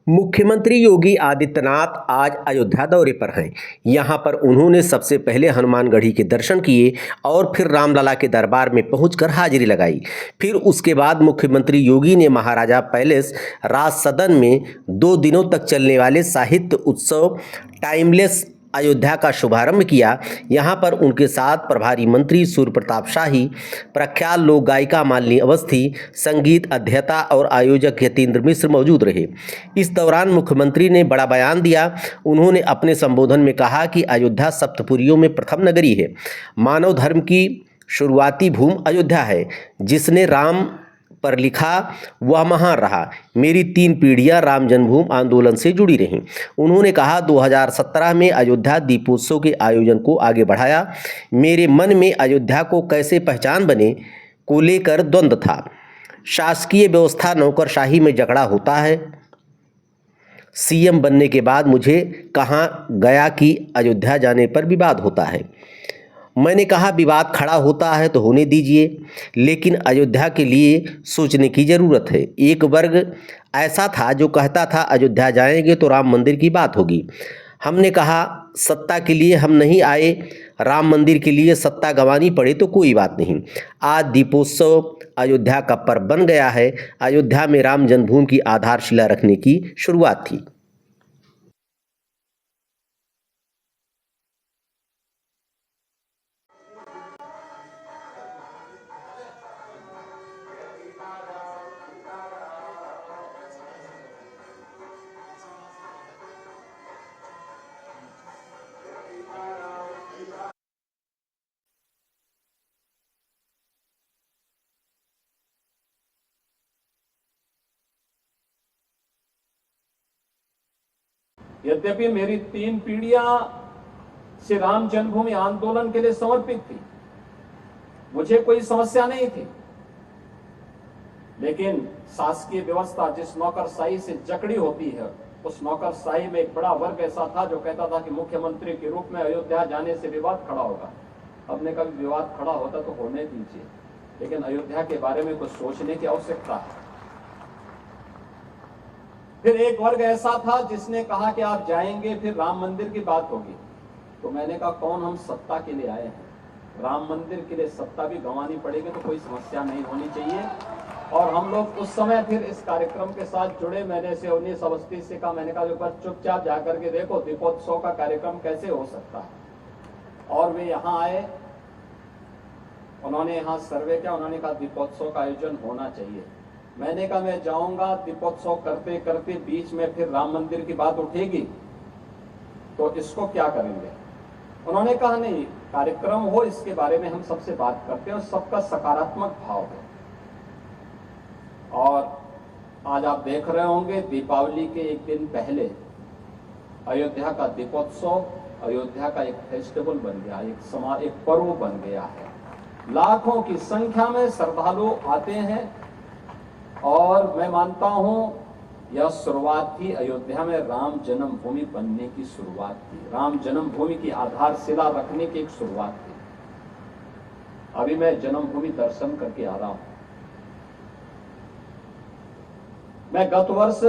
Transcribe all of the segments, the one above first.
मुख्यमंत्री योगी आदित्यनाथ आज अयोध्या दौरे पर हैं। यहां पर उन्होंने सबसे पहले हनुमानगढ़ी के दर्शन किए और फिर रामलला के दरबार में पहुंचकर हाजिरी लगाई। फिर उसके बाद मुख्यमंत्री योगी ने महाराजा पैलेस राज सदन में 2 दिनों तक चलने वाले साहित्य उत्सव टाइमलेस अयोध्या का शुभारंभ किया। यहां पर उनके साथ प्रभारी मंत्री सूर्य प्रताप शाही, प्रख्यात लोक गायिका मालिनी अवस्थी, संगीत अध्येता और आयोजक यतीन्द्र मिश्र मौजूद रहे। इस दौरान मुख्यमंत्री ने बड़ा बयान दिया। उन्होंने अपने संबोधन में कहा कि अयोध्या सप्तपुरियों में प्रथम नगरी है। मानव धर्म की शुरुआती भूमि अयोध्या है। जिसने राम पर लिखा वह महान रहा। मेरी 3 पीढ़ियां राम जन्मभूमि आंदोलन से जुड़ी रहीं। उन्होंने कहा 2017 में अयोध्या दीपोत्सव के आयोजन को आगे बढ़ाया। मेरे मन में अयोध्या को कैसे पहचान बने को लेकर द्वंद्व था। शासकीय व्यवस्था नौकरशाही में झगड़ा होता है। सीएम बनने के बाद मुझे कहा गया कि अयोध्या जाने पर विवाद होता है। मैंने कहा विवाद खड़ा होता है तो होने दीजिए, लेकिन अयोध्या के लिए सोचने की ज़रूरत है। एक वर्ग ऐसा था जो कहता था अयोध्या जाएंगे तो राम मंदिर की बात होगी। हमने कहा सत्ता के लिए हम नहीं आए, राम मंदिर के लिए सत्ता गंवानी पड़े तो कोई बात नहीं। आज दीपोत्सव अयोध्या का पर्व बन गया है। अयोध्या में राम जन्मभूमि की आधारशिला रखने की शुरुआत थी। यद्यपि मेरी 3 पीढ़ियां श्री राम जन्मभूमि आंदोलन के लिए समर्पित थी, मुझे कोई समस्या नहीं थी, लेकिन शासकीय व्यवस्था जिस नौकरशाही से जकड़ी होती है, उस नौकरशाही में एक बड़ा वर्ग ऐसा था जो कहता था कि मुख्यमंत्री के रूप में अयोध्या जाने से विवाद खड़ा होगा। हमने कभी विवाद खड़ा होता तो होने दीजिए, लेकिन अयोध्या के बारे में कुछ सोचने की आवश्यकता है। फिर एक वर्ग ऐसा था जिसने कहा कि आप जाएंगे फिर राम मंदिर की बात होगी। तो मैंने कहा कौन हम सत्ता के लिए आए हैं, राम मंदिर के लिए सत्ता भी गंवानी पड़ेगी तो कोई समस्या नहीं होनी चाहिए। और हम लोग उस समय फिर इस कार्यक्रम के साथ जुड़े। मैंने से 19 अवस्थी से कहा, मैंने कहा एक बार चुपचाप जाकर के देखो दीपोत्सव का कार्यक्रम कैसे हो सकता है। और वे यहाँ आए, उन्होंने यहाँ सर्वे किया, उन्होंने कहा दीपोत्सव का आयोजन होना चाहिए। मैंने कहा मैं जाऊंगा, दीपोत्सव करते करते बीच में फिर राम मंदिर की बात उठेगी तो इसको क्या करेंगे। उन्होंने कहा नहीं, कार्यक्रम हो इसके बारे में हम सबसे बात करते हैं और सबका सकारात्मक भाव है। और आज आप देख रहे होंगे दीपावली के एक दिन पहले अयोध्या का दीपोत्सव अयोध्या का एक फेस्टिवल बन गया, एक पर्व बन गया है। लाखों की संख्या में श्रद्धालु आते हैं और मैं मानता हूं यह शुरुआत थी अयोध्या में राम जन्मभूमि बनने की शुरुआत थी, राम जन्मभूमि की आधारशिला रखने की एक शुरुआत थी। अभी मैं जन्मभूमि दर्शन करके आ रहा हूं। मैं गत वर्ष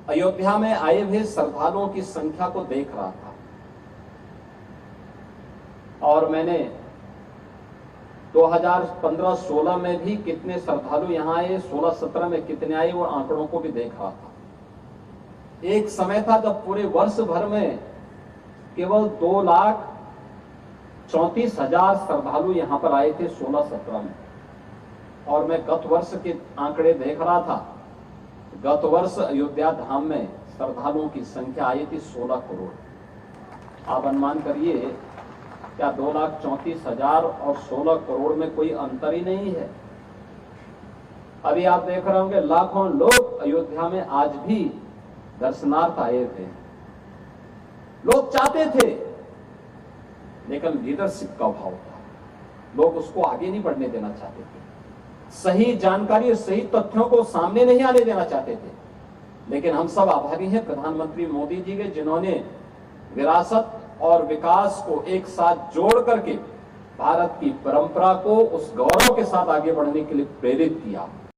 अयोध्या में आए हुए श्रद्धालुओं की संख्या को देख रहा था और मैंने 2015-16 में भी कितने श्रद्धालु यहाँ आए, 16-17 में कितने आए, वो आंकड़ों को भी देख रहा था। एक समय था जब पूरे वर्ष भर में केवल 2,34,000 श्रद्धालु यहाँ पर आए थे 16-17 में। और मैं गत वर्ष के आंकड़े देख रहा था। गत वर्ष अयोध्या धाम में श्रद्धालुओं की संख्या आई थी 16 करोड़। आप अनुमान करिए क्या 2,34,000 और 16 करोड़ में कोई अंतर ही नहीं है। अभी आप देख रहे होंगे लाखों लोग अयोध्या में आज भी दर्शनार्थ आए थे। लोग चाहते थे, लेकिन लीडरशिप का अभाव था, लोग उसको आगे नहीं बढ़ने देना चाहते थे, सही जानकारी और सही तथ्यों को सामने नहीं आने देना चाहते थे। लेकिन हम सब आभारी हैं प्रधानमंत्री मोदी जी के, जिन्होंने विरासत और विकास को एक साथ जोड़ करके भारत की परंपरा को उस गौरव के साथ आगे बढ़ने के लिए प्रेरित किया।